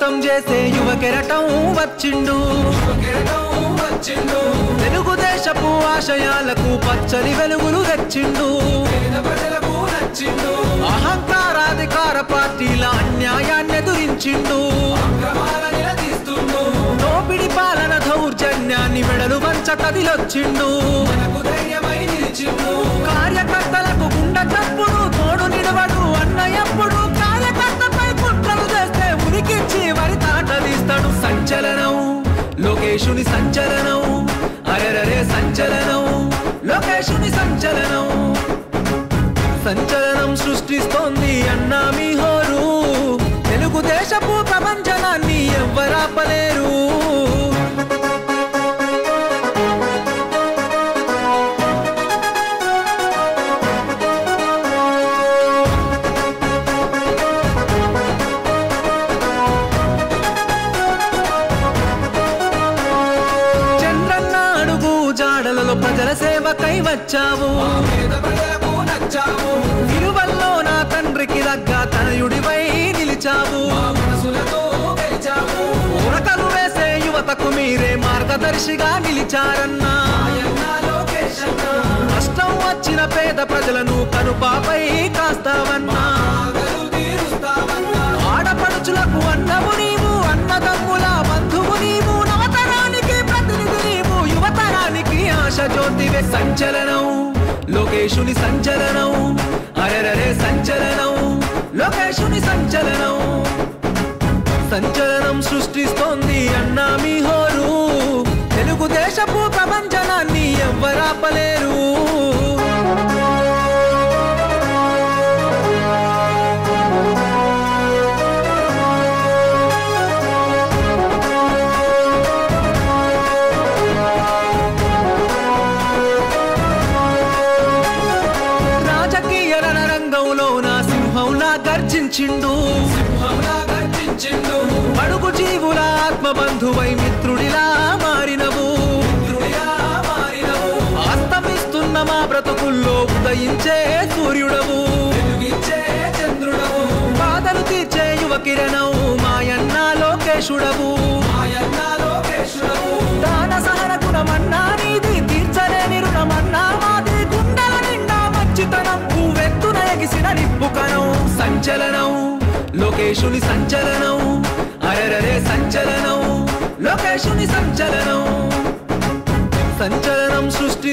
అంతం చేసే యువ కెరటం వచ్చిండు తెలుగుదేశపు ఆశయాలకు పచ్చని వెలుగులు తెచ్చిండు అహంకారాధికార పార్టీల అన్యాయాన్ని ఎదురించిండు దోపిడి పాలన దౌర్జన్యాన్ని మెడలు వంచ కదిలొచ్చిండు కార్యకర్తలకు గుండె చప్పుడు తోడు నిలవడు అన్నయ్యప్పుడు కార్యకర్తపై కుట్రలు చేస్తే ఉరికిచ్చి వరి తాట తీస్తాడు సంచలనం లోకేశుని సంచలనం అరెరరే సంచలనం లోకేశుని సంచలనం సంచలనం సృష్టిస్తోంది అన్నా మీ హోరు తెలుగుదేశపు ప్రపంచనాన్ని ఎవ్వరాపలేరు చంద్రన్న అడుగు జాడలలో ప్రజల సేవకై వచ్చావు విలువల్లో నా తండ్రికి దగ్గ తనయుడివై నిలిచావు ఉరకలు వేసే యువతకు మీరే మార్గదర్శిగా నిలిచారన్నా కష్టం వచ్చిన పేద ప్రజలను కనుపాపై కాస్తావన్నా ఆడపడుచులకు అన్నము నీవు అన్నదమ్ముల బంధువు నీవు నవతరానికి ప్రతినిధి నీవు యువతరానికి ఆశ జ్యోతివే సంచలనం లోకేశుని సంచలనం అరెరరే సంచలనం లోకేశుని సంచలనం సంచలనం సృష్టిస్తోంది అన్నా మీ హోరు తెలుగుదేశపు ప్రపంచనాన్ని ఎవ్వరాపలేరు గర్జించిండు అడుగు జీవుల ఆత్మబంధువై మిత్రుడిలా మారినవు అస్తమిస్తున్న మా బ్రతుకుల్లో ఉదయించే సూర్యుడవు బాధలు తీర్చే యువ కిరణం మాయన్న లోకేశుడవు దాన సహన గుణమన్నా నీది తీర్చలేని రుణమన్నా మాది గుండెల నిండా మంచితనం పువ్వెత్తున ఎగిసిన నిప్పుకనం సంచలనం లోకేశుని సంచలనం అరెరరే సంచలనం లోకేశుని సంచలనం సంచలనం సృష్టి